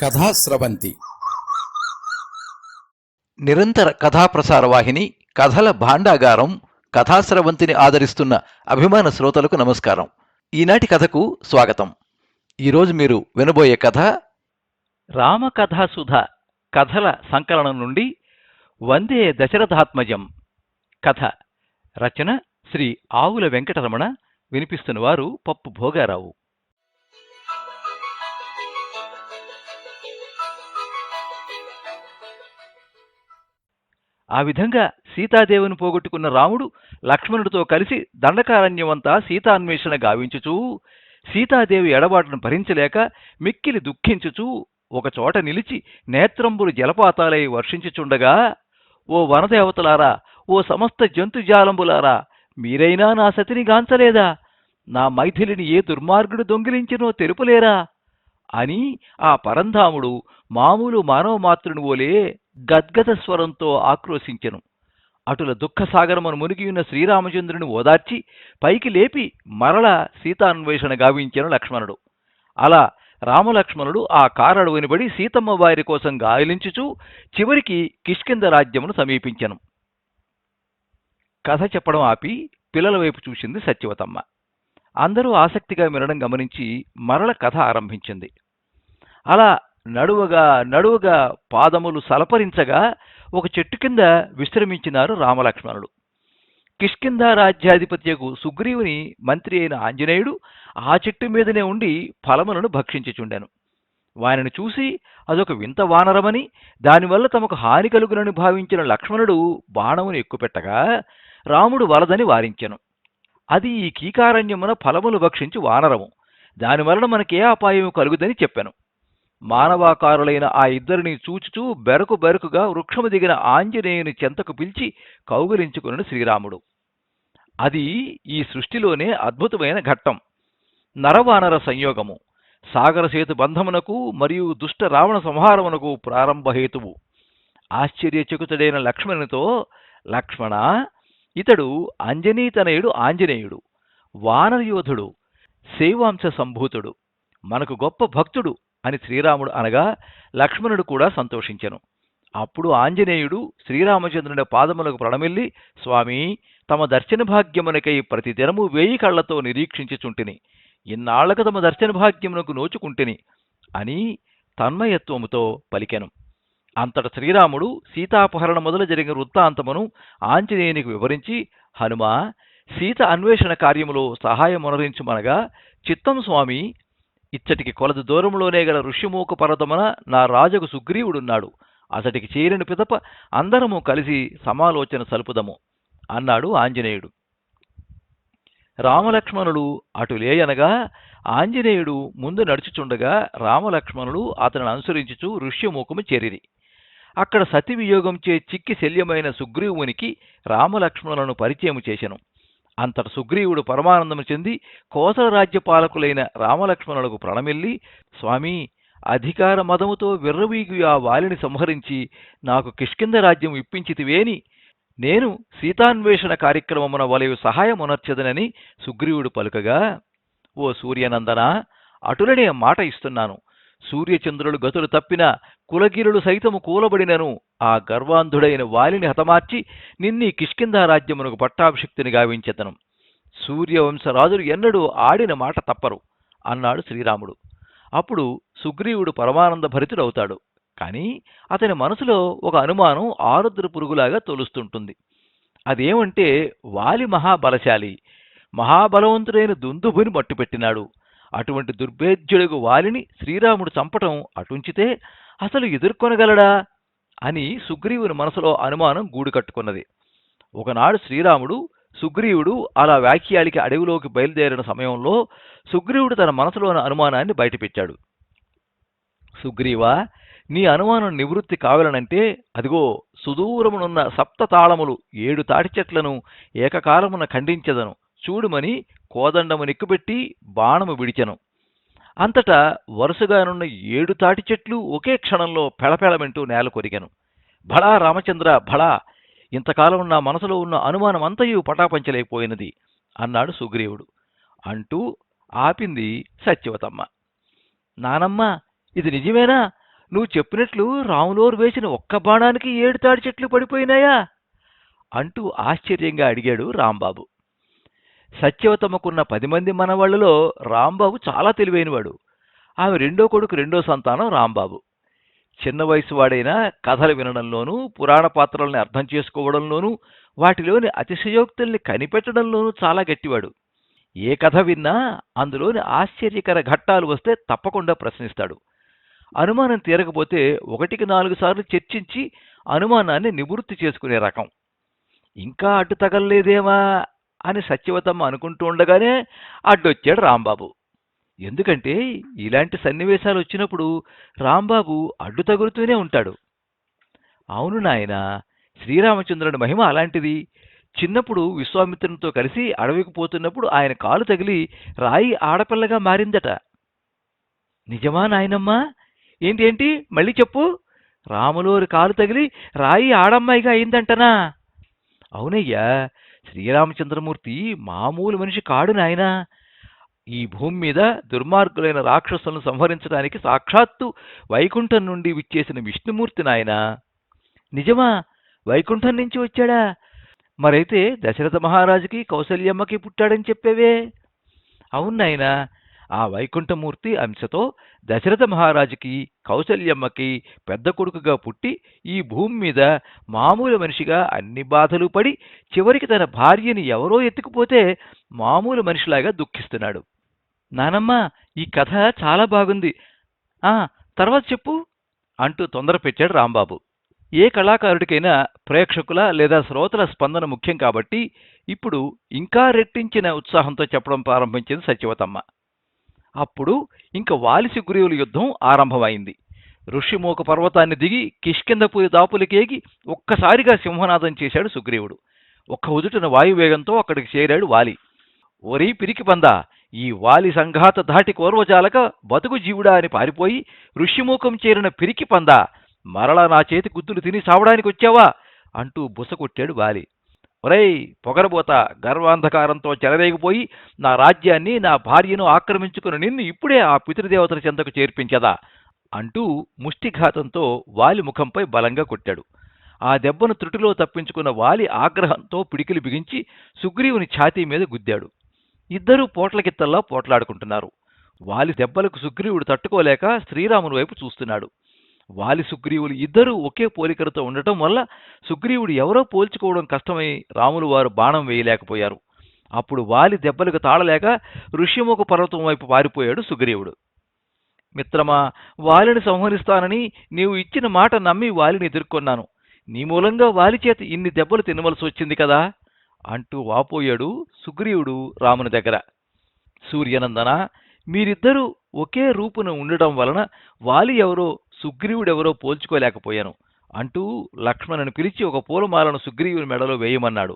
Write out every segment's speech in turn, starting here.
కథాస్రవంతి నిరంతర కథాప్రసార వాహిని కథల భాండాగారం కథాస్రవంతిని ఆదరిస్తున్న అభిమాన శ్రోతలకు నమస్కారం. ఈనాటి కథకు స్వాగతం. ఈరోజు మీరు వినబోయే కథ రామకథాసుధ కథల సంకలనం నుండి వందే దశరథాత్మజం. కథ రచన శ్రీ ఆవుల వెంకటరమణ. వినిపిస్తున్నవారు పప్పు భోగారావు. ఆ విధంగా సీతాదేవిని పోగొట్టుకున్న రాముడు లక్ష్మణుడితో కలిసి దండకారణ్యమంతా సీతాన్వేషణ గావించుచూ, సీతాదేవి ఎడబాటును భరించలేక మిక్కిలి దుఃఖించుచూ ఒకచోట నిలిచి నేత్రంబులు జలపాతాలై వర్షించుచుండగా, ఓ వనదేవతలారా, ఓ సమస్త జంతుజాలంబులారా, మీరైనా నా సతిని గాంచలేదా? నా మైథిలిని ఏ దుర్మార్గుడు దొంగిలించినో తెలుపులేరా అని ఆ పరంధాముడు మామూలు మానవమాతృని ఓలే గద్గద స్వరంతో ఆక్రోశించెను. అటుల దుఃఖసాగరమును మునిగియున్న శ్రీరామచంద్రుని ఓదార్చి పైకి లేపి మరల సీతాన్వేషణ గావించెను లక్ష్మణుడు. అలా రామలక్ష్మణుడు ఆ కారడవుని బడి సీతమ్మ వారి కోసం గాయలించుచూ చివరికి కిష్కింధ రాజ్యమును సమీపించెను. కథ చెప్పడం ఆపి పిల్లల వైపు చూసింది సత్యవతమ్మ. అందరూ ఆసక్తిగా వినడం గమనించి మరల కథ ఆరంభించింది. అలా నడువగా పాదములు సలపరించగా ఒక చెట్టు కింద విశ్రమించినారు రామలక్ష్మణుడు. కిష్కింధ రాజ్యాధిపత్యకు సుగ్రీవుని మంత్రి అయిన ఆంజనేయుడు ఆ చెట్టు మీదనే ఉండి ఫలములను భక్షించుచుండెను. వానిని చూసి అదొక వింత వానరమని, దానివల్ల తమకు హాని కలుగునని భావించిన లక్ష్మణుడు బాణమును ఎక్కుపెట్టగా రాముడు వలదని వారించెను. అది ఈ కీకారణ్యమున ఫలములు భక్షించి వానరము, దానివలన మనకే అపాయము కలుగుదని చెప్పాను. మానవాకారులైన ఆ ఇద్దరిని చూచుచూ బెరకుగా వృక్షము దిగిన ఆంజనేయుని చెంతకు పిలిచి కౌగిలించుకున్న శ్రీరాముడు. అది ఈ సృష్టిలోనే అద్భుతమైన ఘట్టం. నరవానర సంయోగము సాగరసేతు బంధమునకు మరియు దుష్ట రావణ సంహారమునకు ప్రారంభహేతువు. ఆశ్చర్యచకితుడైన లక్ష్మణునితో, లక్ష్మణ, ఇతడు అంజనీతనయుడు ఆంజనేయుడు, వానరయోధుడు, శైవాంశ సంభూతుడు, మనకు గొప్ప భక్తుడు అని శ్రీరాముడు అనగా లక్ష్మణుడు కూడా సంతోషించెను. అప్పుడు ఆంజనేయుడు శ్రీరామచంద్రుని పాదములకు ప్రణమిల్లి, స్వామి, తమ దర్శన భాగ్యమునకై ప్రతిదినము 1000 కళ్లతో నిరీక్షించుచుంటిని, ఇన్నాళ్లకు తమ దర్శన భాగ్యమునకు నోచుకుంటిని అని తన్మయత్వముతో పలికెను. అంతట శ్రీరాముడు సీతాపహరణ మొదలు జరిగిన వృత్తాంతమును ఆంజనేయునికి వివరించి, హనుమా, సీత అన్వేషణ కార్యములో సహాయమునరించుమనగా, చిత్తం స్వామి, ఇచ్చటికి కొలది దూరంలోనే గల ఋష్యమూక పర్వతమున నా రాజుకు సుగ్రీవుడున్నాడు, అతడికి చేరిన పిదప అందరము కలిసి సమాలోచన సలుపుదము అన్నాడు ఆంజనేయుడు. రామలక్ష్మణులు అటులేయనగా ఆంజనేయుడు ముందు నడుచుచుండగా రామలక్ష్మణులు అతనిని అనుసరించుచు ఋష్యమూకము చేరిరి. అక్కడ సతివియోగంచే చిక్కి శల్యమైన సుగ్రీవునికి రామలక్ష్మణులను పరిచయము చేసెను. అంతట సుగ్రీవుడు పరమానందము చెంది కోసల రాజ్యపాలకులైన రామలక్ష్మణులకు ప్రణమిల్లి, స్వామి, అధికార మదముతో విర్రవీగు ఆ వాలిని సంహరించి నాకు కిష్కింధ రాజ్యం ఇప్పించితివేని నేను సీతాన్వేషణ కార్యక్రమమున వలయు సహాయమునర్చదనని సుగ్రీవుడు పలుకగా, ఓ సూర్యనందన, అటులనే మాట ఇస్తున్నాను. సూర్యచంద్రులు గతులు తప్పిన కులగిరులు సైతము కూలబడినను ఆ గర్వాంధుడైన వాలిని హతమార్చి నిన్నీ కిష్కింధ రాజ్యమునకు పట్టాభిషిక్తిని గావించెదను. సూర్యవంశరాజులు ఎన్నడూ ఆడిన మాట తప్పరు అన్నాడు శ్రీరాముడు. అప్పుడు సుగ్రీవుడు పరమానంద భరితుడవుతాడు. కాని అతని మనసులో ఒక అనుమానం ఆరుద్ర పురుగులాగా తొలుస్తుంటుంది. అదేమంటే, వాలి మహాబలశాలి, మహాబలవంతుడైన దుందుభుని మట్టుపెట్టినాడు. అటువంటి దుర్భేద్యుడగు వాలిని శ్రీరాముడు చంపటం అటుంచితే అసలు ఎదుర్కొనగలడా అని సుగ్రీవుని మనసులో అనుమానం గూడు కట్టుకున్నది. ఒకనాడు శ్రీరాముడు సుగ్రీవుడు అలా వ్యాఖ్యాలికి అడవిలోకి బయలుదేరిన సమయంలో సుగ్రీవుడు తన మనసులోని అనుమానాన్ని బయటపెట్టాడు. సుగ్రీవా, నీ అనుమానం నివృత్తి కావాలనంటే అదిగో సుదూరమునున్న 7 తాళములు 7 తాటి చెట్లను ఏకకాలమున ఖండించెదను చూడుమని కోదండము నిక్కుపెట్టి బాణము విడిచెను. అంతటా వరుసగానున్న 7 తాటి చెట్లు ఒకే క్షణంలో పెళపెళమెంటూ నేల కొరిగెను. భళా రామచంద్ర, భళా, ఇంతకాలం నా మనసులో ఉన్న అనుమానమంతయు పటాపంచలైపోయినది అన్నాడు సుగ్రీవుడు. అంటూ ఆపింది సత్యవతమ్మ. నానమ్మ, ఇది నిజమేనా? నువ్వు చెప్పినట్లు రాములోరు వేసిన ఒక్క బాణానికి 7 తాడి చెట్లు పడిపోయినాయా అంటూ ఆశ్చర్యంగా అడిగాడు రాంబాబు. సత్యవతమ్మకున్న 10 మంది మనవాళ్లలో రాంబాబు చాలా తెలివైనవాడు. ఆమె రెండో కొడుకు, రెండో సంతానం రాంబాబు. చిన్న వయసు వాడైనా కథలు వినడంలోనూ, పురాణ పాత్రల్ని అర్థం చేసుకోవడంలోనూ, వాటిలోని అతిశయోక్తుల్ని కనిపెట్టడంలోనూ చాలా గట్టివాడు. ఏ కథ విన్నా అందులోని ఆశ్చర్యకర ఘట్టాలు వస్తే తప్పకుండా ప్రశ్నిస్తాడు. అనుమానం తీరకపోతే 1కి 4 సార్లు చర్చించి అనుమానాన్ని నివృత్తి చేసుకునే రకం. ఇంకా అడ్డు తగలలేదేమా అని సత్యవతమ్మ అనుకుంటూ ఉండగానే అడ్డొచ్చాడు రాంబాబు. ఎందుకంటే ఇలాంటి సన్నివేశాలు వచ్చినప్పుడు రాంబాబు అడ్డు తగులుతూనే ఉంటాడు. అవును నాయన, శ్రీరామచంద్రుడి మహిమ అలాంటిది. చిన్నప్పుడు విశ్వామిత్రునితో కలిసి అడవికి పోతున్నప్పుడు ఆయన కాలు తగిలి రాయి ఆడపిల్లగా మారిందట. నిజమా నాయనమ్మా? ఏంటి మళ్ళీ చెప్పు. రాములోరి కాలు తగిలి రాయి ఆడమ్మాయిగా అయిందంటనా? అవునయ్యా, శ్రీరామచంద్రమూర్తి మామూలు మనిషి కాడు నాయనా. ఈ భూమి మీద దుర్మార్గులైన రాక్షసులను సంహరించడానికి సాక్షాత్తు వైకుంఠం నుండి విచ్చేసిన విష్ణుమూర్తి నాయనా. నిజమా? వైకుంఠం నుంచి వచ్చాడా? మరైతే దశరథ మహారాజుకి కౌసల్యమ్మకి పుట్టాడని చెప్పేవే? అవునాయనా, ఆ వైకుంఠమూర్తి అంశతో దశరథ మహారాజుకి కౌసల్యమ్మకి పెద్ద కొడుకుగా పుట్టి ఈ భూమి మీద మామూలు మనిషిగా అన్ని బాధలు పడి చివరికి తన భార్యని ఎవరో ఎత్తుకుపోతే మామూలు మనిషిలాగా దుఃఖిస్తున్నాడు. నానమ్మ, ఈ కథ చాలా బాగుంది. తర్వాత చెప్పు అంటూ తొందర పెట్టాడు రాంబాబు. ఏ కళాకారుడికైనా ప్రేక్షకుల లేదా శ్రోతల స్పందన ముఖ్యం కాబట్టి ఇప్పుడు ఇంకా రెట్టించిన ఉత్సాహంతో చెప్పడం ప్రారంభించింది సత్యవతమ్మ. అప్పుడు ఇంక వాలి సుగ్రీవుల యుద్ధం ఆరంభమైంది. ఋషిమూక పర్వతాన్ని దిగి కిష్కింధపురి దాపులకేగి ఒక్కసారిగా సింహనాదం చేశాడు సుగ్రీవుడు. ఒక్క ఉదుటిన వాయువేగంతో అక్కడికి చేరాడు వాలి. ఒరీ పిరికి పందా, ఈ వాలి సంఘాత ధాటి కోర్వజాలక బతుకు జీవుడా అని పారిపోయి ఋష్యమూకం చేరిన పిరికి పందా, మరలా నా చేతి గుద్దులు తిని సావడానికి వచ్చావా అంటూ బుసకొట్టాడు వాలి. ఒరేయ్ పొగరబోత, గర్వాంధకారంతో చెలరేగిపోయి నా రాజ్యాన్ని, నా భార్యను ఆక్రమించుకుని నిన్ను ఇప్పుడే ఆ పితృదేవతల చెంతకు చేర్పించదా అంటూ ముష్టిఘాతంతో వాలి ముఖంపై బలంగా కొట్టాడు. ఆ దెబ్బను త్రుటిలో తప్పించుకున్న వాలి ఆగ్రహంతో పిడికిలు బిగించి సుగ్రీవుని ఛాతీ మీద గుద్దాడు. ఇద్దరూ పోట్లకిత్తల్లా పోట్లాడుకుంటున్నారు. వాలి దెబ్బలకు సుగ్రీవుడు తట్టుకోలేక శ్రీరాముని వైపు చూస్తున్నాడు. వాలి సుగ్రీవులు ఇద్దరూ ఒకే పోలికలతో ఉండటం వల్ల సుగ్రీవుడు ఎవరో పోల్చుకోవడం కష్టమై రాములు వారు బాణం వేయలేకపోయారు. అప్పుడు వాలి దెబ్బలకు తాళలేక ఋష్యముఖ పర్వతం వైపు పారిపోయాడు సుగ్రీవుడు. మిత్రమా, వాలిని సంహరిస్తానని నీవు ఇచ్చిన మాట నమ్మి వాలిని ఎదుర్కొన్నాను. నీ మూలంగా వాలి చేత ఇన్ని దెబ్బలు తినవలసి వచ్చింది కదా అంటూ వాపోయాడు సుగ్రీవుడు రాముని దగ్గర. సూర్యనందన, మీరిద్దరూ ఒకే రూపున ఉండడం వలన వాలి ఎవరో సుగ్రీవుడెవరో పోల్చుకోలేకపోయాను అంటూ లక్ష్మణుని పిలిచి ఒక పూలమాలను సుగ్రీవుని మెడలో వేయమన్నాడు.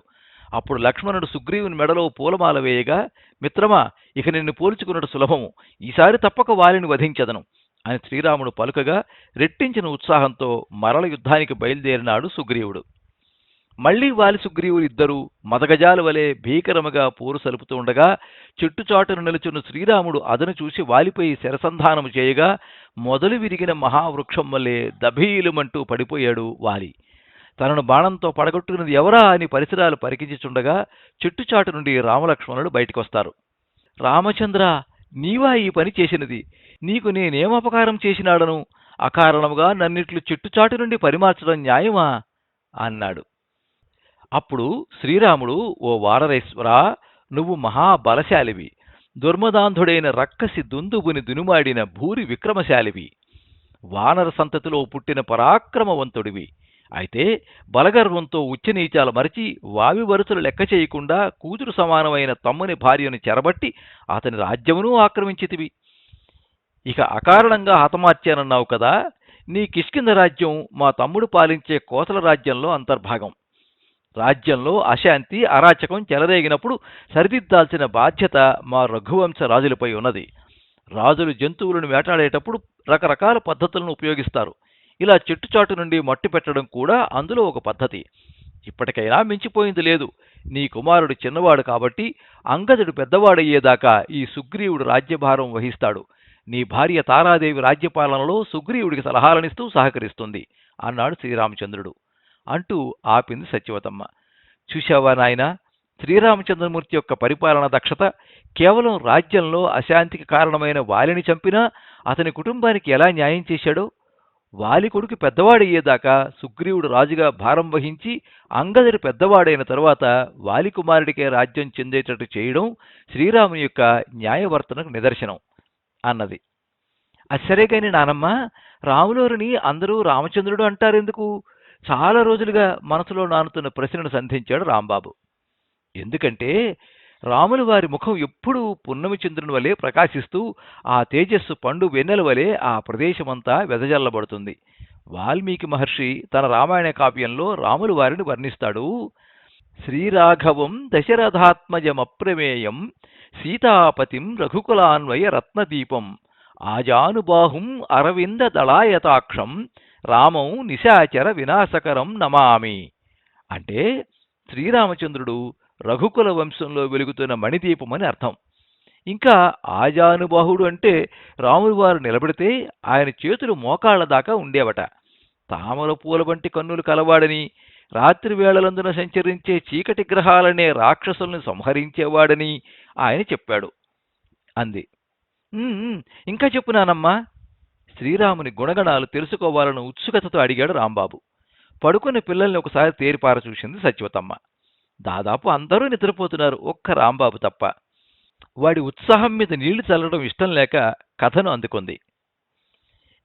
అప్పుడు లక్ష్మణుడు సుగ్రీవుని మెడలో పూలమాల వేయగా, మిత్రమా, ఇక నిన్ను పోల్చుకున్నట్టు సులభము, ఈసారి తప్పక వాలిని వధించదను అని శ్రీరాముడు పలుకగా రెట్టించిన ఉత్సాహంతో మరల యుద్ధానికి బయలుదేరినాడు సుగ్రీవుడు. మళ్లీ వాలి సుగ్రీవులు ఇద్దరూ మదగజాల వలె భీకరముగా పోరు సలుపుతూ ఉండగా చెట్టుచాటును నిలుచున్న శ్రీరాముడు అదను చూసి వాలిపై శరసంధానము చేయగా మొదలు విరిగిన మహావృక్షం వల్లే దభీలుమంటూ పడిపోయాడు వాలి. తనను బాణంతో పడగొట్టుకున్నది ఎవరా అని పరిసరాలు పరికించుచుండగా చెట్టుచాటు నుండి రామలక్ష్మణుడు బయటికొస్తారు. రామచంద్ర, నీవా ఈ పని చేసినది? నీకు నేనేమపకారం చేసినాడను? అకారణముగా నన్నిట్లు చెట్టుచాటు నుండి పరిమార్చడం న్యాయమా అన్నాడు. అప్పుడు శ్రీరాముడు, ఓ వానరేశ్వరా, నువ్వు మహాబలశాలివి, దుర్మదాంధుడైన రక్కసి దుందుబుని దునుమాడిన భూరి విక్రమశాలివి, వానర సంతతిలో పుట్టిన పరాక్రమవంతుడివి. అయితే బలగర్వంతో ఉచ్చనీచాలు మరచి వావి వరుసలు లెక్క చేయకుండా కూతురు సమానమైన తమ్ముని భార్యను చెరబట్టి అతని రాజ్యమును ఆక్రమించితివి. ఇక అకారణంగా హతమార్చానన్నావు కదా, నీ కిష్కింధ రాజ్యం మా తమ్ముడు పాలించే కోసల రాజ్యంలో అంతర్భాగం. రాజ్యంలో అశాంతి, అరాచకం చెలరేగినప్పుడు సరిదిద్దాల్సిన బాధ్యత మా రఘువంశ రాజులపై ఉన్నది. రాజులు జంతువులను వేటాడేటప్పుడు రకరకాల పద్ధతులను ఉపయోగిస్తారు. ఇలా చెట్టుచాటు నుండి మట్టి పెట్టడం కూడా అందులో ఒక పద్ధతి. ఇప్పటికైనా మించిపోయింది లేదు. నీ కుమారుడు చిన్నవాడు కాబట్టి అంగదుడు పెద్దవాడయ్యేదాకా ఈ సుగ్రీవుడు రాజ్యభారం వహిస్తాడు. నీ భార్య తారాదేవి రాజ్యపాలనలో సుగ్రీవుడికి సలహాలనిస్తూ సహకరిస్తుంది అన్నాడు శ్రీరామచంద్రుడు. అంటూ ఆపింది సత్యవతమ్మ. చూశావా నాయనా, శ్రీరామచంద్రమూర్తి యొక్క పరిపాలన దక్షత కేవలం రాజ్యంలో అశాంతికి కారణమైన వాలిని చంపినా అతని కుటుంబానికి ఎలా న్యాయం చేశాడో. వాలి కొడుకు పెద్దవాడయ్యేదాకా సుగ్రీవుడు రాజుగా భారం వహించి అంగదుడు పెద్దవాడైన తరువాత వాలి కుమారుడికే రాజ్యం చెందేటట్టు చేయడం శ్రీరాముని యొక్క న్యాయవర్తనకు నిదర్శనం అన్నది. సరేగాని నానమ్మ, రాములోరిని అందరూ రామచంద్రుడు అంటారెందుకు? చాలా రోజులుగా మనసులో నానుతున్న ప్రశ్నను సంధించాడు రాంబాబు. ఎందుకంటే రాముల వారి ముఖం ఎప్పుడూ పున్నమి చంద్రుని వలె ప్రకాశిస్తూ ఆ తేజస్సు పండు వెన్నెల వలె ఆ ప్రదేశమంతా వెదజల్లబడుతుంది. వాల్మీకి మహర్షి తన రామాయణ కావ్యంలో రాముల వారిని వర్ణిస్తాడు. శ్రీరాఘవం దశరథాత్మజమప్రమేయం సీతాపతిం రఘుకులాన్వయ రత్నదీపం ఆజానుబాహుం అరవింద దళాయతాక్షం రామం నిశాచర వినాశకరం నమామి. అంటే శ్రీరామచంద్రుడు రఘుకుల వంశంలో వెలుగుతున్న మణిదీపమని అర్థం. ఇంకా ఆజానుబాహుడు అంటే రాములు వారు నిలబడితే ఆయన చేతులు మోకాళ్ల దాకా ఉండేవట. తామర పూల వంటి కన్నులు కలవాడని, రాత్రి వేళలందున సంచరించే చీకటి గ్రహాలనే రాక్షసుల్ని సంహరించేవాడని ఆయన చెప్పాడు అంది. ఇంకా చెప్పునానమ్మా. శ్రీరాముని గుణగణాలు తెలుసుకోవాలని ఉత్సుకతతో అడిగాడు రాంబాబు. పడుకున్న పిల్లల్ని ఒకసారి తేరిపార చూసింది సత్యవతమ్మ. దాదాపు అందరూ నిద్రపోతున్నారు, ఒక్క రాంబాబు తప్ప. వాడి ఉత్సాహం మీద నీళ్లు చల్లడం ఇష్టం లేక కథను అందుకుంది.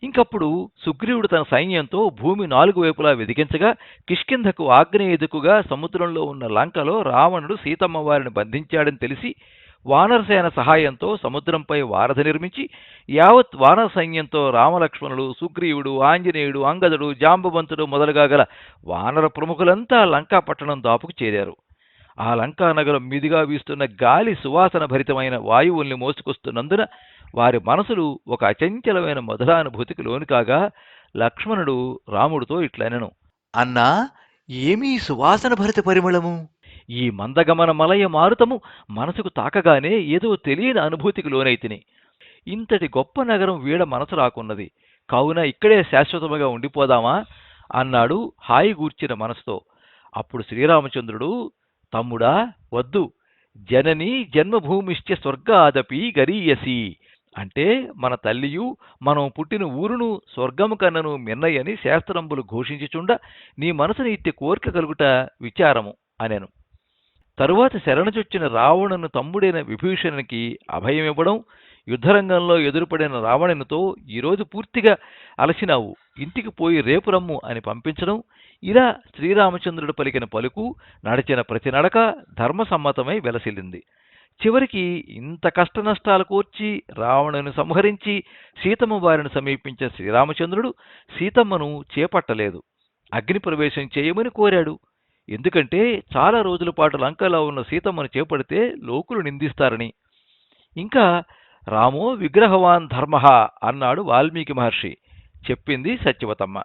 ఇంకప్పుడు సుగ్రీవుడు తన సైన్యంతో భూమి 4 వైపులా వెదికించగా కిష్కింధకు ఆగ్నేయ దిక్కుగా సముద్రంలో ఉన్న లంకలో రావణుడు సీతమ్మ వారిని బంధించాడని తెలిసి వానరసేన సహాయంతో సముద్రంపై వారధి నిర్మించి యావత్ వానర సైన్యంతో రామలక్ష్మణుడు, సుగ్రీవుడు, ఆంజనేయుడు, అంగదుడు, జాంబవంతుడు మొదలుగా గల వానర ప్రముఖులంతా లంకా పట్టణం దాపుకు చేరారు. ఆ లంకా నగరం మీదుగా వీస్తున్న గాలి సువాసన భరితమైన వాయువుల్ని మోసుకొస్తున్నందున వారి మనసులు ఒక అచంచలమైన మధురానుభూతికి లోను కాగా లక్ష్మణుడు రాముడితో ఇట్లనెను. అన్నా, ఏమీ సువాసన భరిత పరిమళము! ఈ మందగమన మలయ మారుతము మనసుకు తాకగానే ఏదో తెలియని అనుభూతికి లోనైతిని. ఇంతటి గొప్ప నగరం వీడ మనసు రాకున్నది, కావున ఇక్కడే శాశ్వతముగా ఉండిపోదామా అన్నాడు హాయి గూర్చిన మనసుతో. అప్పుడు శ్రీరామచంద్రుడు, తమ్ముడా వద్దు, జనని జన్మభూమిశ్చ స్వర్గాదపి గరీయసి. అంటే మన తల్లియు మనం పుట్టిన ఊరును స్వర్గము కన్నను మిన్నయని శాస్త్రంబులు ఘోషించుచుండ నీ మనసుని ఇట్టి కోరిక కలుగుట విచారము అనెను. తరువాత శరణుచొచ్చిన రావణుని తమ్ముడైన విభీషణునికి అభయమివ్వడం, యుద్ధరంగంలో ఎదురుపడిన రావణునితో ఈరోజు పూర్తిగా అలసినావు, ఇంటికి పోయి రేపు రమ్ము అని పంపించడం, ఇలా శ్రీరామచంద్రుడు పలికిన పలుకు, నడిచిన ప్రతి నడక ధర్మసమ్మతమై వెలసిల్లింది. చివరికి ఇంత కష్టనష్టాలు కోర్చి రావణుని సంహరించి సీతమ్మ వారిని సమీపించిన శ్రీరామచంద్రుడు సీతమ్మను చేపట్టలేదు, అగ్ని ప్రవేశం చేయమని కోరాడు. ఎందుకంటే చాలా రోజుల పాటు లంకలో ఉన్న సీతమ్మను చేపడితే లోకులు నిందిస్తారని. ఇంకా రామో విగ్రహవాన్ ధర్మః అన్నాడు వాల్మీకి మహర్షి. చెప్పింది సత్యవతమ్మ.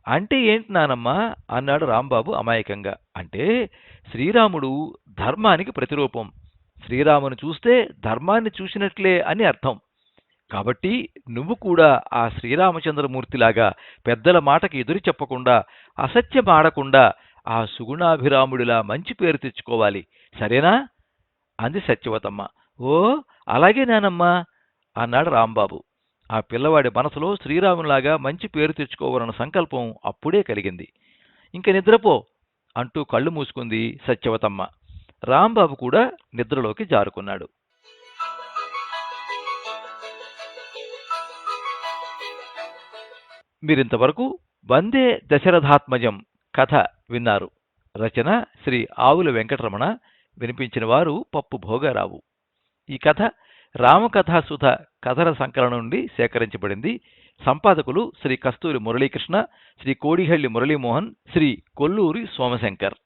అంటే ఏంటి నానమ్మా అన్నాడు రాంబాబు అమాయకంగా. అంటే శ్రీరాముడు ధర్మానికి ప్రతిరూపం, శ్రీరామును చూస్తే ధర్మాన్ని చూసినట్లే అని అర్థం. కాబట్టి నువ్వు కూడా ఆ శ్రీరామచంద్రమూర్తిలాగా పెద్దల మాటకి ఎదురు చెప్పకుండా, అసత్యమాడకుండా ఆ సుగుణాభిరాముడిలా మంచి పేరు తెచ్చుకోవాలి, సరేనా అంది సత్యవతమ్మ. ఓ అలాగే నానమ్మా అన్నాడు రాంబాబు. ఆ పిల్లవాడి మనసులో శ్రీరాములాగా మంచి పేరు తెచ్చుకోవాలన్న సంకల్పం అప్పుడే కలిగింది. ఇంక నిద్రపో అంటూ కళ్ళు మూసుకుంది సత్యవతమ్మ. రాంబాబు కూడా నిద్రలోకి జారుకున్నాడు. మీరింతవరకు వందే దశరథాత్మజం కథ విన్నారు. రచన శ్రీ ఆవుల వెంకటరమణ. వినిపించిన వారు పప్పు భోగారావు. ఈ కథ రామకథాసుధ కథల సంకలనం నుండి సేకరించబడింది. సంపాదకులు శ్రీ కస్తూరి మురళీకృష్ణ, శ్రీ కోడిహళ్లి మురళీమోహన్, శ్రీ కొల్లూరి సోమశంకర్.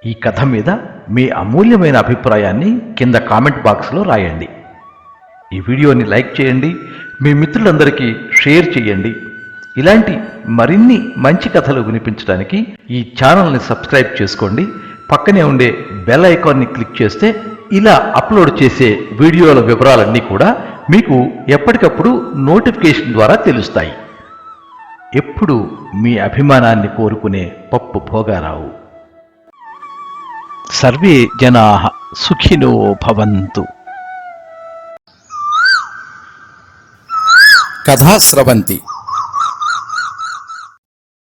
ఈ కథ మీద మీ అమూల్యమైన అభిప్రాయాన్ని కింద కామెంట్ బాక్స్లో రాయండి. ఈ వీడియోని లైక్ చేయండి, మీ మిత్రులందరికీ షేర్ చేయండి. ఇలాంటి మరిన్ని మంచి కథలు వినిపించడానికి ఈ ఛానల్ని సబ్స్క్రైబ్ చేసుకోండి. పక్కనే ఉండే బెల్ ఐకాన్ని క్లిక్ చేస్తే ఇలా అప్లోడ్ చేసే వీడియోల వివరాలన్నీ కూడా మీకు ఎప్పటికప్పుడు నోటిఫికేషన్ ద్వారా తెలుస్తాయి. ఎప్పుడు మీ అభిమానాన్ని కోరుకునే పప్పు భోగారావు. సర్వే జనాః సుఖినో భవంతు. కథా స్రవంతి